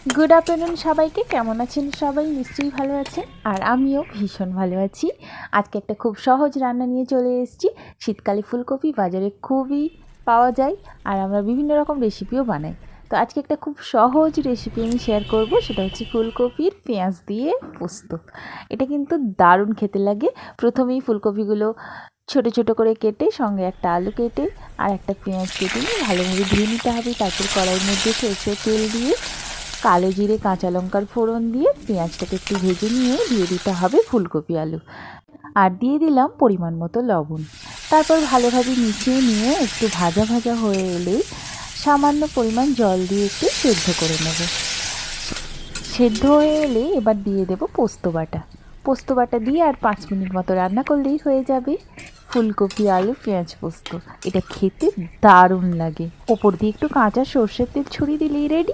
Good afternoon সবাইকে। কেমন আছেন সবাই? নিশ্চয়ই ভালো আছেন, আর আমিও ভীষণ ভালো আছি। আজকে একটা খুব সহজ রান্না নিয়ে চলে এসেছি। শীতকালে ফুলকপি বাজারে খুবই পাওয়া যায়, আর আমরা বিভিন্ন রকম রেসিপিও বানাই। তো আজকে একটা খুব সহজ রেসিপি আমি শেয়ার করব, সেটা হচ্ছে ফুলকপির পেঁয়াজ দিয়ে পোস্ত। এটা কিন্তু দারুণ খেতে লাগে। প্রথমেই ফুলকপিগুলো ছোট ছোট করে কেটে, সঙ্গে একটা আলু কেটে আর একটা পেঁয়াজ কেটে নিয়ে ভালোভাবে ধুয়ে নিতে হবে। তারপর কড়াইয়ের মধ্যে সরষের তেল দিয়ে কালো জিরে কাঁচা লঙ্কার ফোড়ন দিয়ে পেঁয়াজটাকে একটু ভেজে নিয়ে দিয়ে দিতে হবে ফুলকপি আলু, আর দিয়ে দিলাম পরিমাণ মতো লবণ। তারপর ভালোভাবে মিশিয়ে নিয়ে একটু ভাজা ভাজা হয়ে এলেই সামান্য পরিমাণ জল দিয়ে একটু সেদ্ধ করে নেব। সেদ্ধ হয়ে এলে এবার দিয়ে দেব পোস্ত বাটা। পোস্ত বাটা দিয়ে আর 5 মিনিট মতো রান্না করলেই হয়ে যাবে ফুলকপি আলু পেঁয়াজ পোস্ত। এটা খেতে দারুণ লাগে। ওপর দিয়ে একটু কাঁচা সর্ষের তেল ছড়িয়ে দিলেই রেডি।